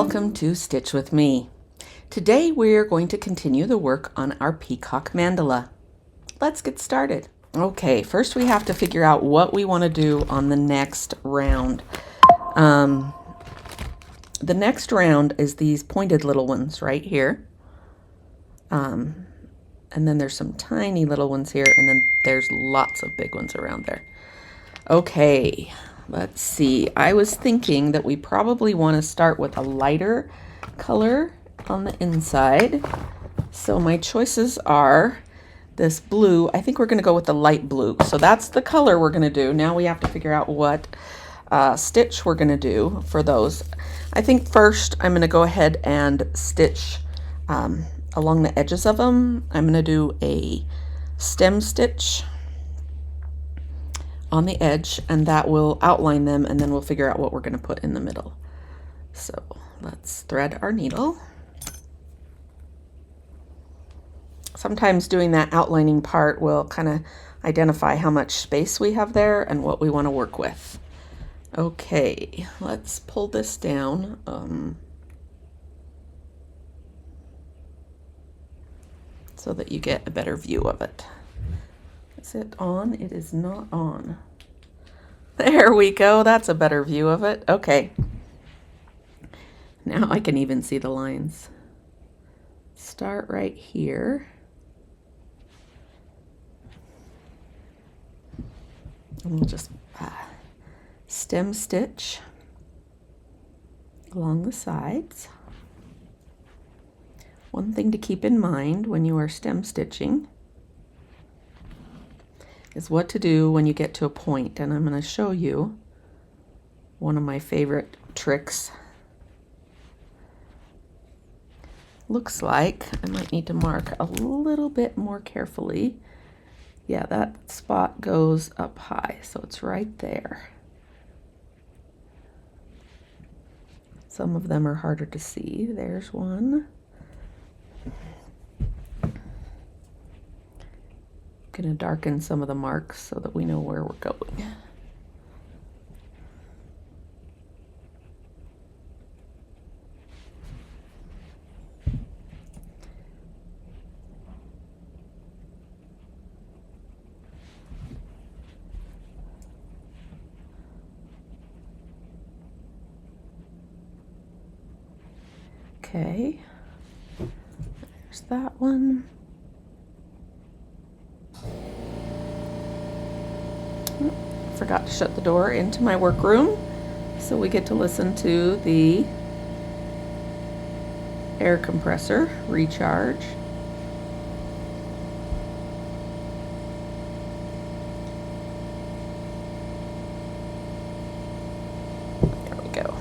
welcome to Stitch with Me. Today we're going to continue the work on our Peacock Mandala. Let's get started. Okay, first we have to figure out what we want to do on the next round. The next round is these pointed little ones right here. And then there's some tiny little ones here, and then there's lots of big ones around there. Okay, let's see. I was thinking that we probably want to start with a lighter color on the inside. So my choices are this blue. I think we're going to go with the light blue. So that's the color we're going to do. Now we have to figure out what stitch we're going to do for those. I think first I'm going to go ahead and stitch along the edges of them. I'm going to do a stem stitch on the edge, and that will outline them, and then we'll figure out what we're going to put in the middle. So let's thread our needle. Sometimes doing that outlining part will kind of identify how much space we have there and what we want to work with. Okay, let's pull this down. So that you get a better view of it. Is it on? It is not on. There we go. That's a better view of it. Okay. Now I can even see the lines. Start right here. And we'll just stem stitch along the sides. One thing to keep in mind when you are stem stitching is what to do when you get to a point, and I'm going to show you one of my favorite tricks. Looks like I might need to mark a little bit more carefully. Yeah, that spot goes up high, so it's right there. Some of them are harder to see. There's one. Going to darken some of the marks so that we know where we're going. Okay, there's that one. Forgot to shut the door into my workroom, so we get to listen to the air compressor recharge. There we go.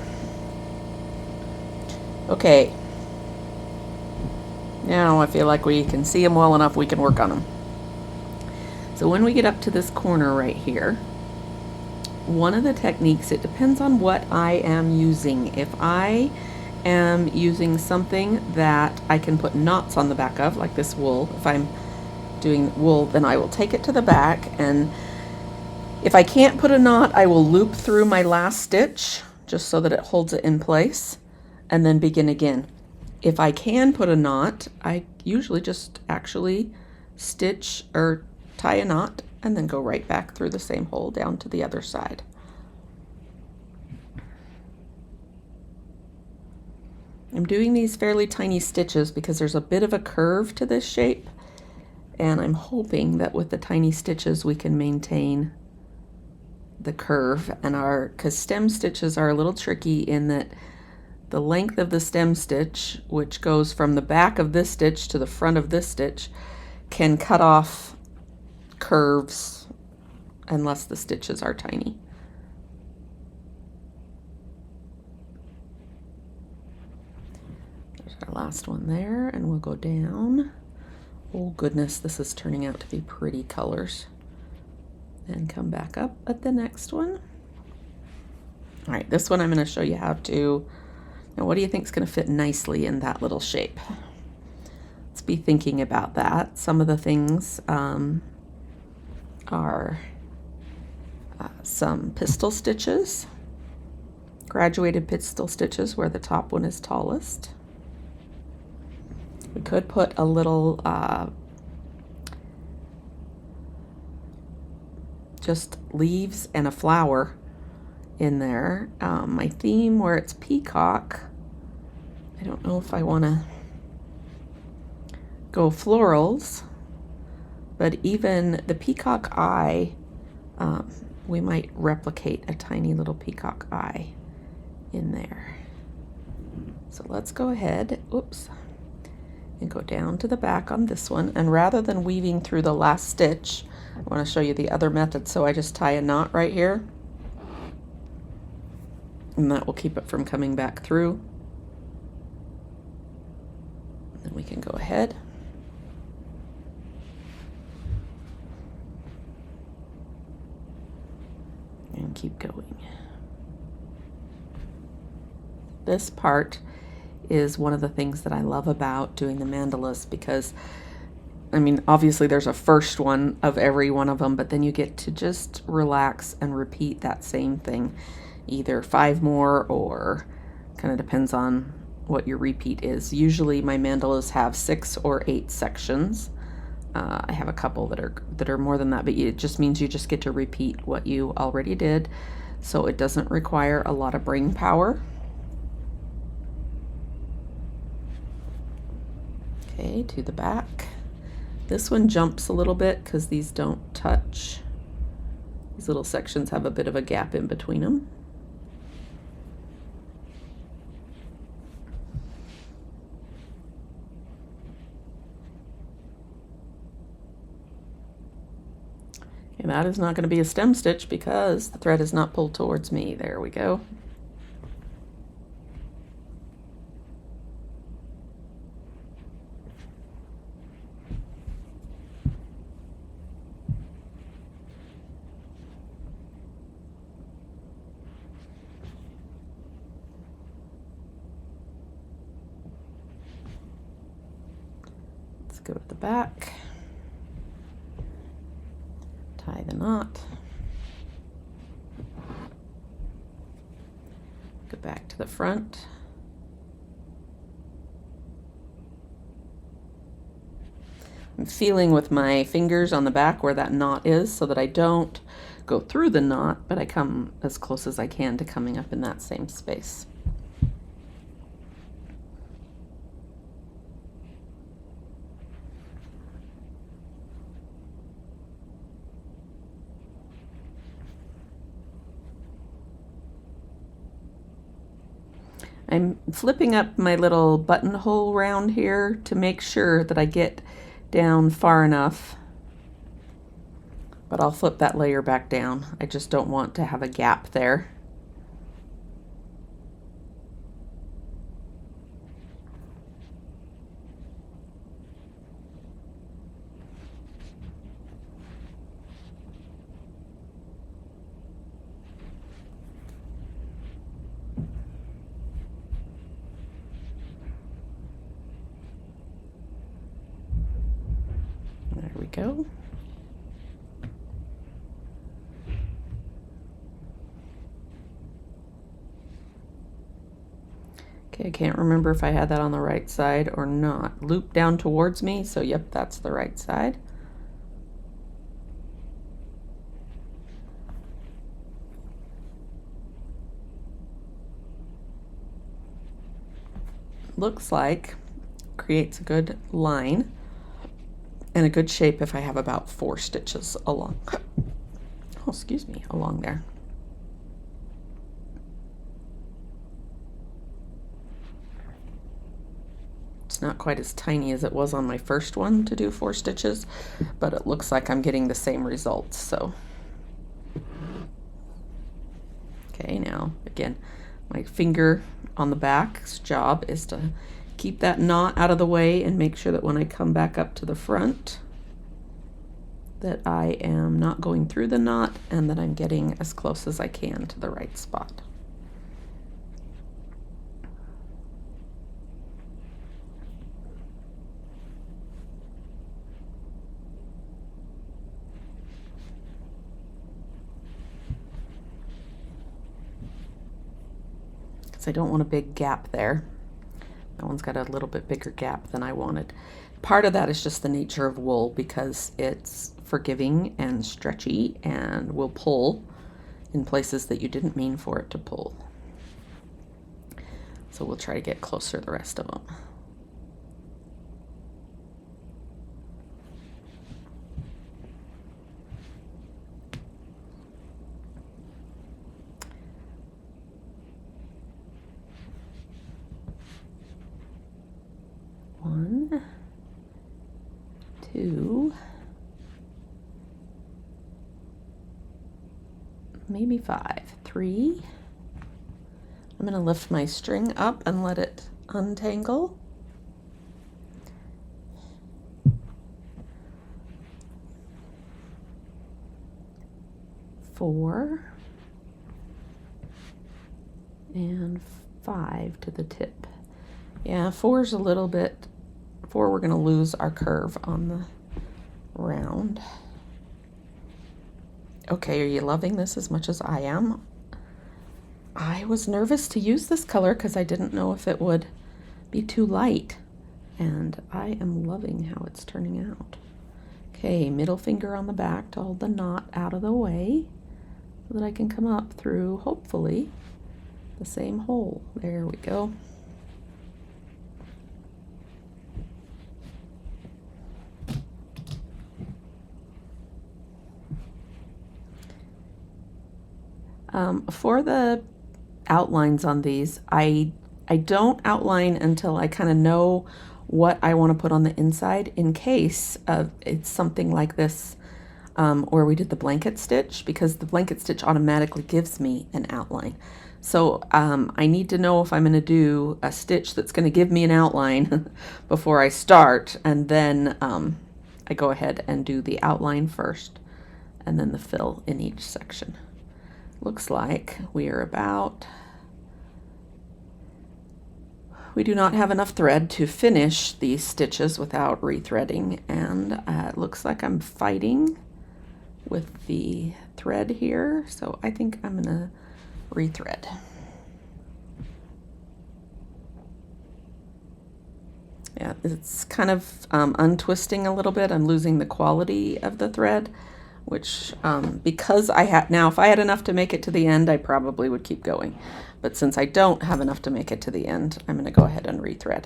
Okay. Now I feel like we can see them well enough, we can work on them. So when we get up to this corner right here, one of the techniques, it depends on what I am using. If I am using something that I can put knots on the back of, like this wool, if I'm doing wool, then I will take it to the back, and if I can't put a knot, I will loop through my last stitch just so that it holds it in place, and then begin again. If I can put a knot, I usually just actually stitch or tie a knot and then go right back through the same hole down to the other side. I'm doing these fairly tiny stitches because there's a bit of a curve to this shape, and I'm hoping that with the tiny stitches we can maintain the curve. And because stem stitches are a little tricky in that the length of the stem stitch, which goes from the back of this stitch to the front of this stitch, can cut off curves unless the stitches are tiny. There's our last one there, and we'll go down. Oh goodness, this is turning out to be pretty colors. And come back up at the next one. All right, this one I'm going to show you how to. Now, what do you think is going to fit nicely in that little shape? Let's be thinking about that. Some of the things are some pistol stitches, graduated pistol stitches where the top one is tallest. We could put a little just leaves and a flower in there. My theme where it's peacock, I don't know if I want to go florals, but even the peacock eye, we might replicate a tiny little peacock eye in there. So let's go ahead, oops, and go down to the back on this one. And rather than weaving through the last stitch, I want to show you the other method. So I just tie a knot right here, and that will keep it from coming back through. Then we can go ahead and keep going. This part is one of the things that I love about doing the mandalas, because I mean, obviously there's a first one of every one of them, but then you get to just relax and repeat that same thing, either 5 more, or kind of depends on what your repeat is. Usually my mandalas have 6 or 8 sections. I have a couple that are more than that, but it just means you just get to repeat what you already did, so it doesn't require a lot of brain power. Okay, to the back. This one jumps a little bit because these don't touch. These little sections have a bit of a gap in between them. And that is not going to be a stem stitch because the thread is not pulled towards me. There we go. Let's go to the back. Tie the knot, go back to the front, I'm feeling with my fingers on the back where that knot is so that I don't go through the knot, but I come as close as I can to coming up in that same space. I'm flipping up my little buttonhole round here to make sure that I get down far enough, but I'll flip that layer back down. I just don't want to have a gap there. There we go. Okay, I can't remember if I had that on the right side or not. Loop down towards me, so yep, that's the right side. Looks like creates a good line and a good shape if I have about 4 stitches along, oh, excuse me, along there. It's not quite as tiny as it was on my first one to do 4 stitches, but it looks like I'm getting the same results, so. Okay, now, again, my finger on the back's job is to keep that knot out of the way and make sure that when I come back up to the front that I am not going through the knot and that I'm getting as close as I can to the right spot. because I don't want a big gap there. That one's got a little bit bigger gap than I wanted. Part of that is just the nature of wool, because it's forgiving and stretchy and will pull in places that you didn't mean for it to pull. So we'll try to get closer to the rest of them. One, two, maybe 5. 3. I'm going to lift my string up and let it untangle. 4 and 5 to the tip. Yeah, 4's a little bit, 4 we're going to lose our curve on the round. Okay, are you loving this as much as I am? I was nervous to use this color because I didn't know if it would be too light, and I am loving how it's turning out. Okay, middle finger on the back to hold the knot out of the way so that I can come up through, hopefully, the same hole. There we go. For the outlines on these, I don't outline until I kind of know what I want to put on the inside, in case it's something like this where we did the blanket stitch, because the blanket stitch automatically gives me an outline. So I need to know if I'm going to do a stitch that's going to give me an outline before I start, and then I go ahead and do the outline first and then the fill in each section. Looks like we are about, we do not have enough thread to finish these stitches without rethreading, and it looks like I'm fighting with the thread here, so I think I'm gonna rethread. Yeah, it's kind of untwisting a little bit. I'm losing the quality of the thread, which because I had, now if I had enough to make it to the end, I probably would keep going. But since I don't have enough to make it to the end, I'm going to go ahead and rethread.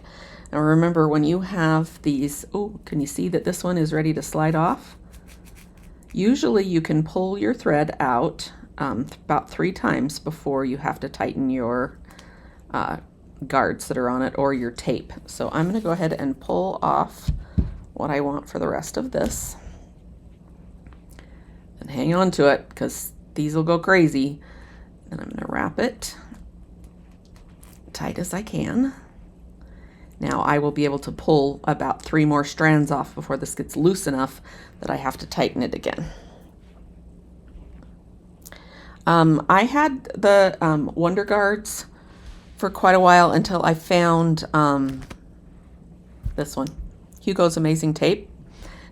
Now remember, when you have these, oh, can you see that this one is ready to slide off? Usually you can pull your thread out about 3 times before you have to tighten your guards that are on it, or your tape. So I'm going to go ahead and pull off what I want for the rest of this. And hang on to it, because these will go crazy. And I'm going to wrap it tight as I can. Now I will be able to pull about 3 more strands off before this gets loose enough that I have to tighten it again. I had the Wonder Guards for quite a while until I found this one, Hugo's Amazing Tape.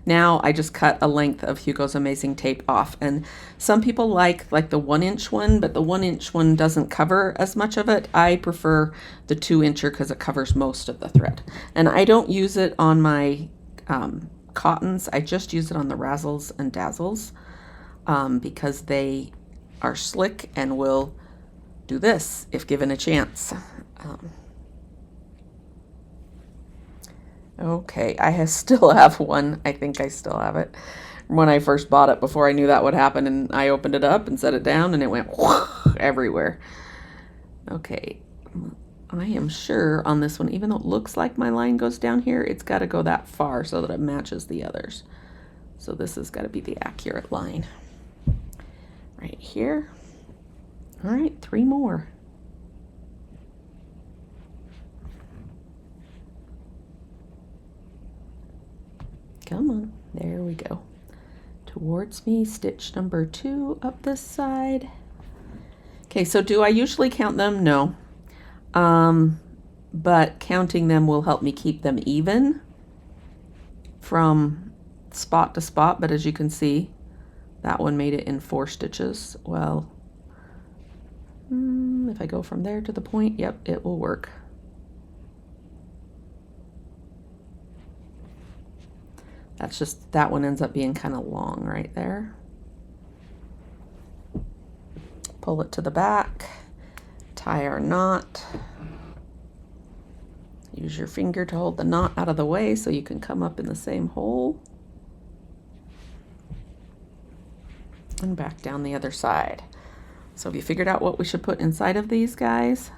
Now I just cut a length of Hugo's Amazing Tape off, and some people like the 1-inch one, but the 1-inch one doesn't cover as much of it. I prefer the 2-incher because it covers most of the thread, and I don't use it on my cottons. I just use it on the Razzles and Dazzles because they are slick and will do this if given a chance. Okay, I still have one. I think I still have it when I first bought it, before I knew that would happen, and I opened it up and set it down and it went everywhere. Okay, I am sure on this one, even though it looks like my line goes down here, it's got to go that far so that it matches the others. So this has got to be the accurate line right here. All right, 3 more. Come on, there we go. Towards me, stitch number 2 up this side. Okay, so do I usually count them? No. But counting them will help me keep them even from spot to spot. But as you can see, that one made it in 4 stitches. Well, If I go from there to the point, yep, it will work. That's just, that one ends up being kind of long right there. Pull it to the back, tie our knot. Use your finger to hold the knot out of the way so you can come up in the same hole. And back down the other side. So have you figured out what we should put inside of these guys?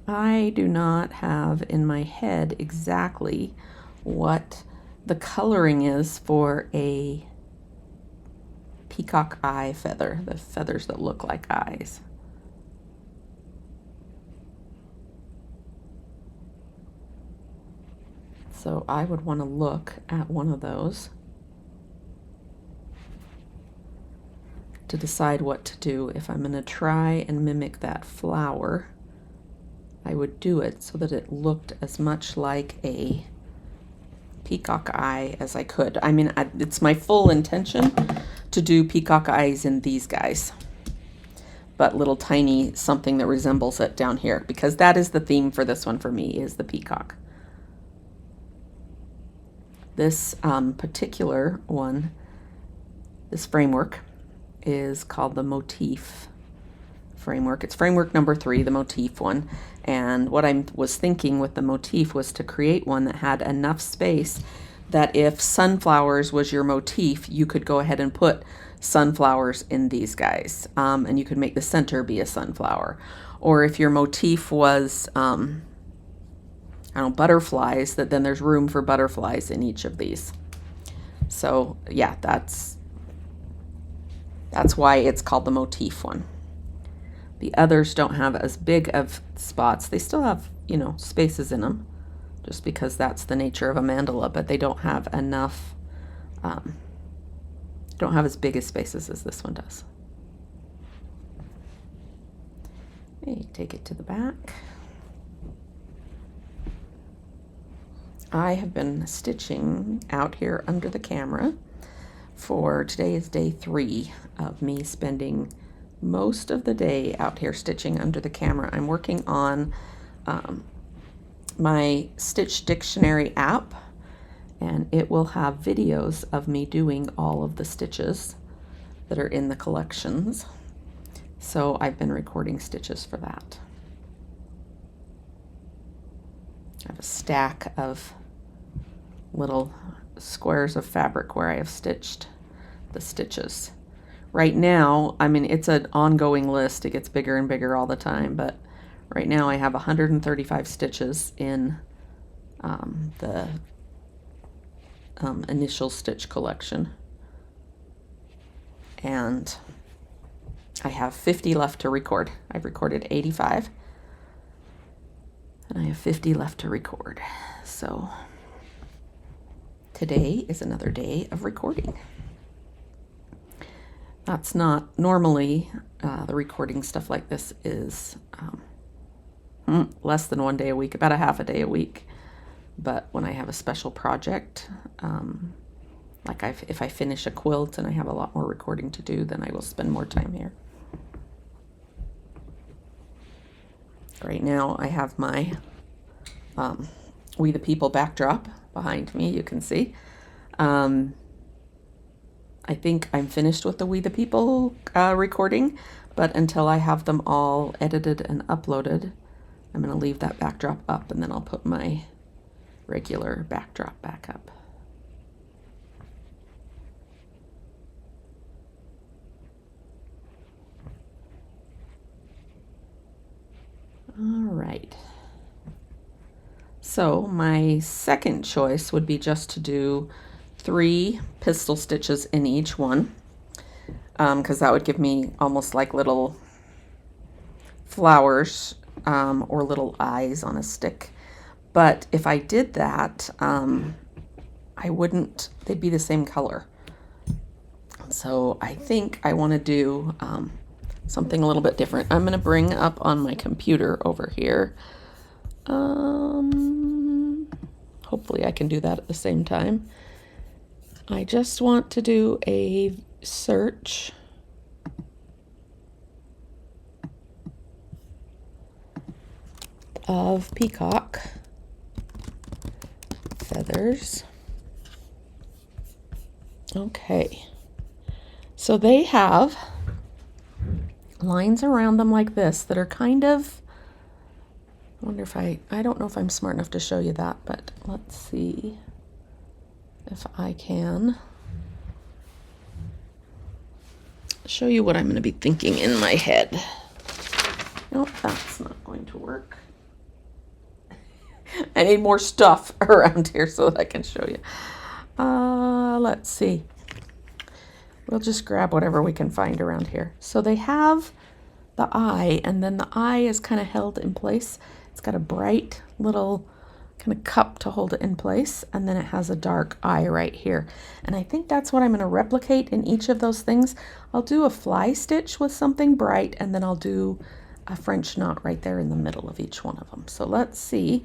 I do not have in my head exactly what the coloring is for a peacock eye feather, the feathers that look like eyes. So I would want to look at one of those to decide what to do. If I'm going to try and mimic that flower, I would do it so that it looked as much like a peacock eye as I could. I mean, it's my full intention to do peacock eyes in these guys, but little tiny something that resembles it down here, because that is the theme for this one for me, is the peacock. This particular one, this framework, is called the Motif framework. It's framework number 3, the Motif one. And what I was thinking with the Motif was to create one that had enough space that if sunflowers was your motif, you could go ahead and put sunflowers in these guys. And you could make the center be a sunflower. Or if your motif was, I don't know, butterflies, that then there's room for butterflies in each of these. So yeah, that's why it's called the Motif one. The others don't have as big of spots. They still have, you know, spaces in them, just because that's the nature of a mandala, but they don't have enough, don't have as big as spaces as this one does. Okay, take it to the back. I have been stitching out here under the camera for, today is day 3 of me spending most of the day out here stitching under the camera. I'm working on my Stitch Dictionary app, and it will have videos of me doing all of the stitches that are in the collections. So I've been recording stitches for that. I have a stack of little squares of fabric where I have stitched the stitches. Right now, I mean, it's an ongoing list. It gets bigger and bigger all the time, but right now I have 135 stitches in the initial stitch collection. And I have 50 left to record. I've recorded 85, and I have 50 left to record. So today is another day of recording. That's not normally, the recording stuff like this is less than 1 day a week, about a half a day a week. But when I have a special project, like if I finish a quilt and I have a lot more recording to do, then I will spend more time here. Right now I have my We the People backdrop behind me, you can see. I think I'm finished with the We the People recording, but until I have them all edited and uploaded, I'm going to leave that backdrop up, and then I'll put my regular backdrop back up. All right. So my second choice would be just to do 3 pistol stitches in each one, because that would give me almost like little flowers or little eyes on a stick. But if I did that, I wouldn't, they'd be the same color. So I think I want to do something a little bit different. I'm going to bring up on my computer over here. Hopefully I can do that at the same time. I just want to do a search of peacock feathers. Okay, so they have lines around them like this that are kind of, I wonder if I don't know if I'm smart enough to show you that, but let's see if I can show you what I'm going to be thinking in my head. Nope, that's not going to work. I need more stuff around here so that I can show you. Let's see. We'll just grab whatever we can find around here. So they have the eye, and then the eye is kind of held in place. It's got a bright little kind of cup to hold it in place, and then it has a dark eye right here. And I think that's what I'm going to replicate in each of those things. I'll do a fly stitch with something bright, and then I'll do a French knot right there in the middle of each one of them. So let's see.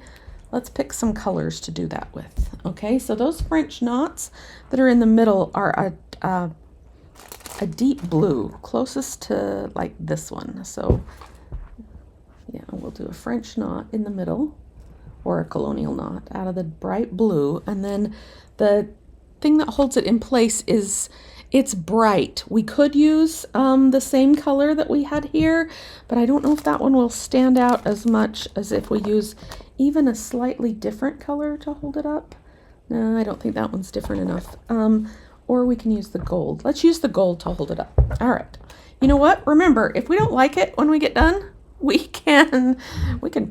Let's pick some colors to do that with. Okay, so those French knots that are in the middle are a deep blue, closest to like this one. So yeah, we'll do a French knot in the middle, or a colonial knot out of the bright blue. And then the thing that holds it in place is, it's bright. We could use the same color that we had here, but I don't know if that one will stand out as much as if we use even a slightly different color to hold it up. No, I don't think that one's different enough. Or we can use the gold. Let's use the gold to hold it up. All right. You know what? Remember, if we don't like it when we get done, we can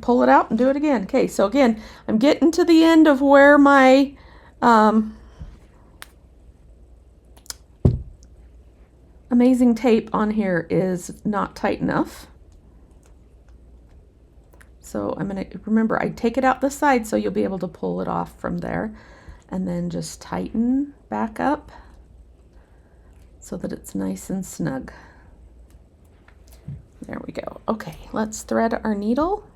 pull it out and do it again. Okay, so again, I'm getting to the end of where my amazing tape on here is not tight enough. So I'm going to, remember, I take it out the side so you'll be able to pull it off from there, and then just tighten back up so that it's nice and snug. There we go. Okay, let's thread our needle.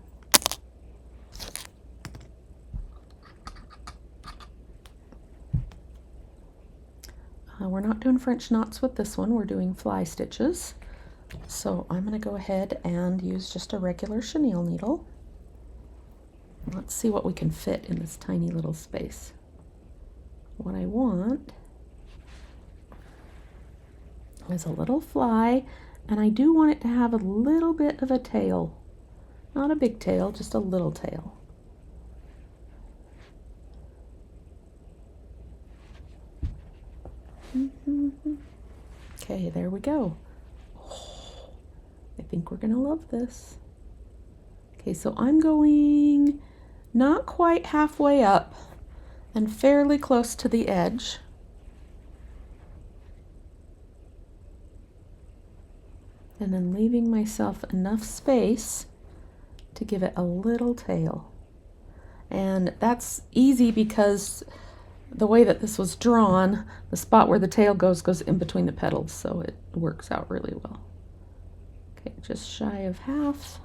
We're not doing French knots with this one, we're doing fly stitches. So I'm going to go ahead and use just a regular chenille needle. Let's see what we can fit in this tiny little space. What I want is a little fly, and I do want it to have a little bit of a tail. Not a big tail, just a little tail. Okay, there we go. Oh, I think we're gonna love this. Okay, so I'm going not quite halfway up and fairly close to the edge. And then leaving myself enough space to give it a little tail. And that's easy because the way that this was drawn, the spot where the tail goes in between the petals, so it works out really well. Okay, just shy of half.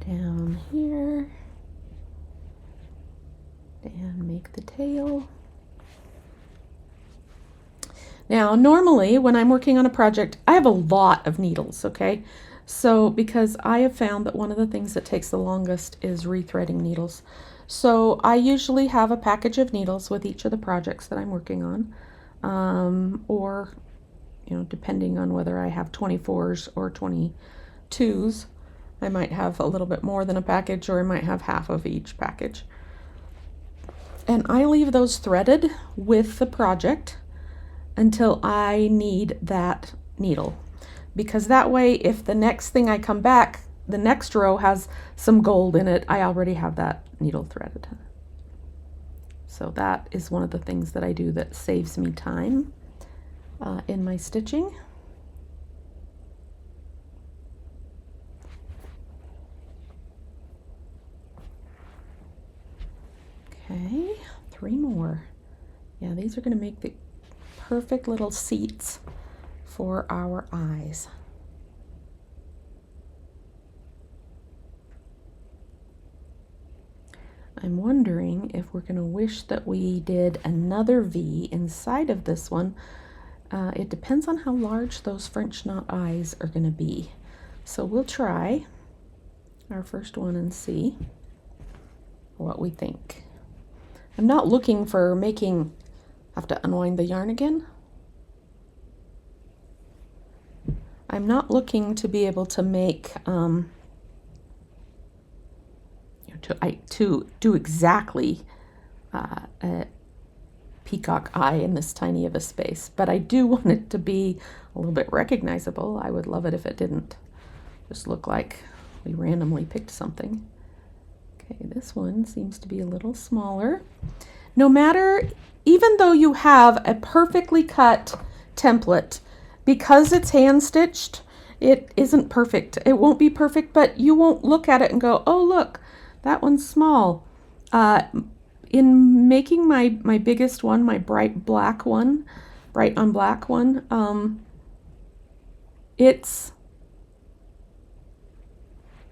Down here. And make the tail. Now, normally when I'm working on a project, I have a lot of needles, okay? So, because I have found that one of the things that takes the longest is rethreading needles. So I usually have a package of needles with each of the projects that I'm working on. Or, you know, depending on whether I have 24s or 22s, I might have a little bit more than a package, or I might have half of each package. And I leave those threaded with the project until I need that needle. Because that way, if the next thing I come back, the next row has some gold in it, I already have that needle threaded. So that is one of the things that I do that saves me time in my stitching. Okay, 3 more. Yeah, these are going to make the perfect little seats for our eyes. I'm wondering if we're going to wish that we did another V inside of this one. It depends on how large those French knot eyes are going to be. So we'll try our first one and see what we think. I'm not looking for making, have to unwind the yarn again. I'm not looking to be able to make, to do exactly a peacock eye in this tiny of a space, but I do want it to be a little bit recognizable. I would love it if it didn't just look like we randomly picked something. Okay, this one seems to be a little smaller. No matter, even though you have a perfectly cut template, because it's hand stitched, it isn't perfect. It won't be perfect, but you won't look at it and go, oh, look, that one's small. In making my biggest one, my bright on black one, it's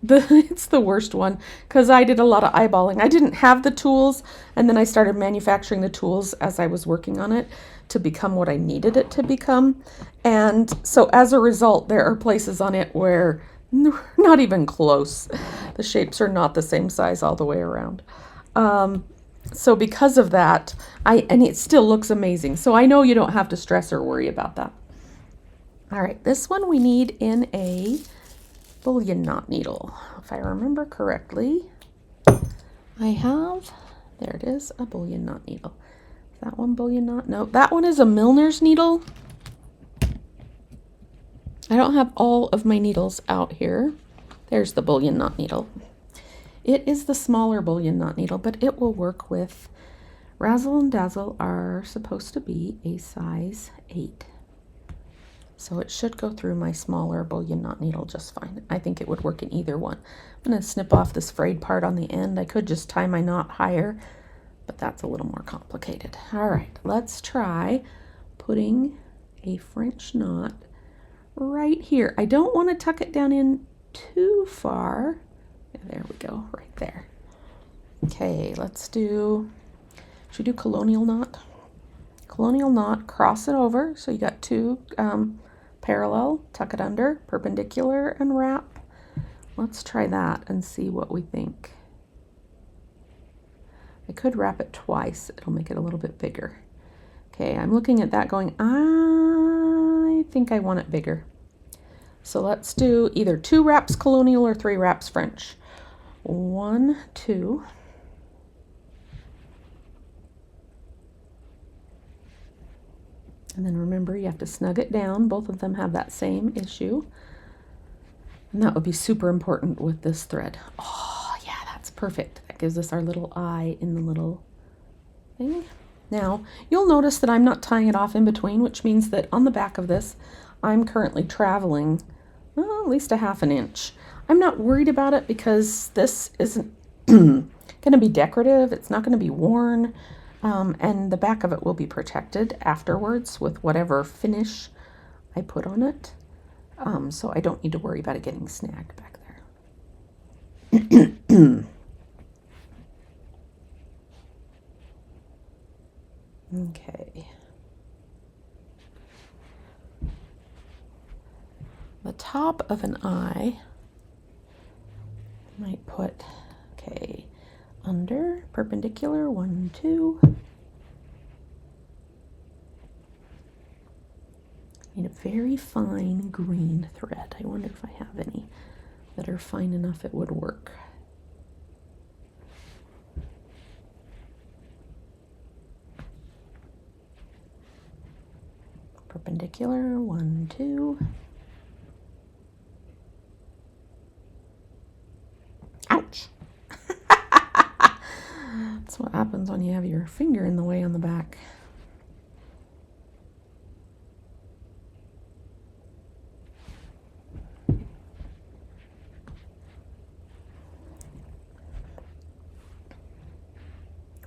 the worst one because I did a lot of eyeballing. I didn't have the tools, and then I started manufacturing the tools as I was working on it to become what I needed it to become. And so as a result, there are places on it where not even close. The shapes are not the same size all the way around. So because of that, and it still looks amazing. So I know you don't have to stress or worry about that. All right, this one we need in a bullion knot needle. If I remember correctly, I have, there it is, a bullion knot needle. Is that one bullion knot? No, that one is a Milner's needle. I don't have all of my needles out here. There's the bullion knot needle. It is the smaller bullion knot needle, but it will work with, Razzle and Dazzle are supposed to be a size 8. So it should go through my smaller bullion knot needle just fine. I think it would work in either one. I'm going to snip off this frayed part on the end. I could just tie my knot higher, but that's a little more complicated. All right, let's try putting a French knot right here. I don't want to tuck it down in too far. There we go, right there. Okay, let's do, should we do colonial knot? Colonial knot, cross it over. So you got two parallel, tuck it under, perpendicular, and wrap. Let's try that and see what we think. I could wrap it twice. It'll make it a little bit bigger. Okay, I'm looking at that going, I think I want it bigger. So let's do either 2 wraps colonial or 3 wraps French. 1, 2. And then remember, you have to snug it down. Both of them have that same issue. And that would be super important with this thread. Oh, yeah, that's perfect. That gives us our little eye in the little thing. Now, you'll notice that I'm not tying it off in between, which means that on the back of this, I'm currently traveling at least a ½ inch. I'm not worried about it because this isn't going to be decorative. It's not going to be worn. And the back of it will be protected afterwards with whatever finish I put on it. So I don't need to worry about it getting snagged back there. Okay. The top of an eye, I might put, okay, under, perpendicular, 1, 2. Need a very fine green thread. I wonder if I have any that are fine enough it would work. Perpendicular, 1, 2. Ouch! That's what happens when you have your finger in the way on the back.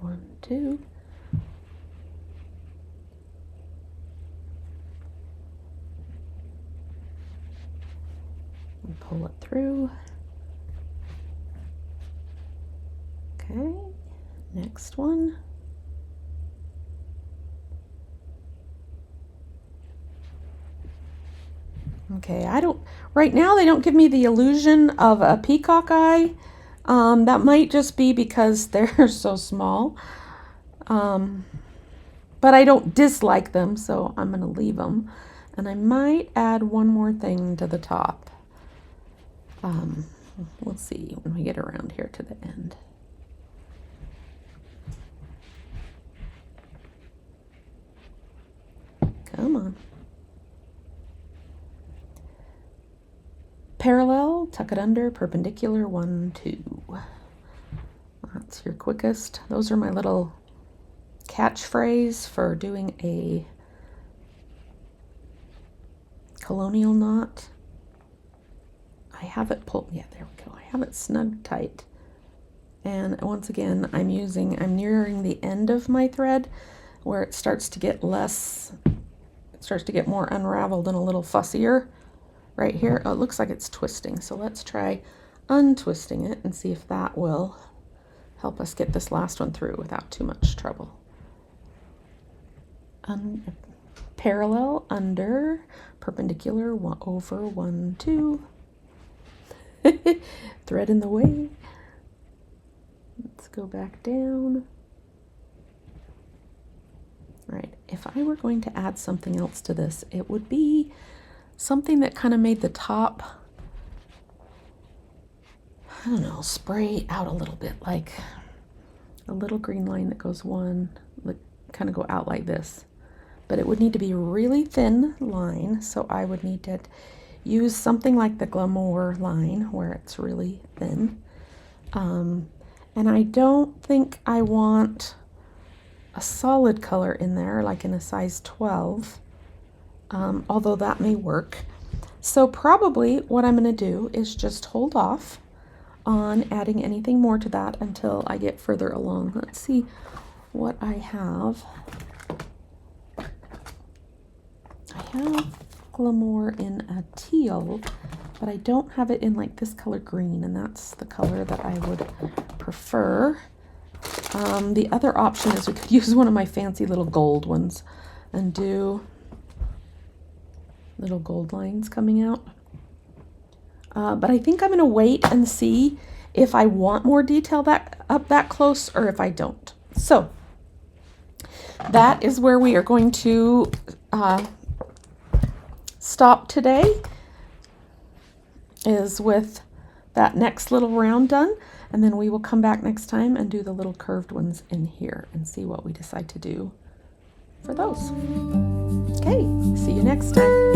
One, two. Pull it through. Okay. Next one. Okay, right now they don't give me the illusion of a peacock eye. That might just be because they're so small. But I don't dislike them, so I'm going to leave them. And I might add one more thing to the top. We'll see when we get around here to the end. Come on. Parallel, tuck it under, perpendicular, 1, 2. That's your quickest. Those are my little catchphrase for doing a colonial knot. I have it pulled, yeah, there we go. I have it snug tight. And once again, I'm nearing the end of my thread where it starts to get more unraveled and a little fussier right here. Oh, it looks like it's twisting. So let's try untwisting it and see if that will help us get this last one through without too much trouble. Parallel, under, perpendicular, over, 1, 2. Thread in the way. Let's go back down. Right, if I were going to add something else to this, it would be something that kind of made the top, I don't know, spray out a little bit, like a little green line that goes kind of go out like this. But it would need to be a really thin line, so I would need to use something like the Glamour line where it's really thin. And I don't think I want a solid color in there, like in a size 12, although that may work. So probably what I'm going to do is just hold off on adding anything more to that until I get further along. Let's see what I have. I have Glamour in a teal, but I don't have it in like this color green, and that's the color that I would prefer. The other option is we could use one of my fancy little gold ones and do little gold lines coming out. But I think I'm going to wait and see if I want more detail up that close or if I don't. So that is where we are going to stop today, is with that next little round done. And then we will come back next time and do the little curved ones in here and see what we decide to do for those. Okay, see you next time.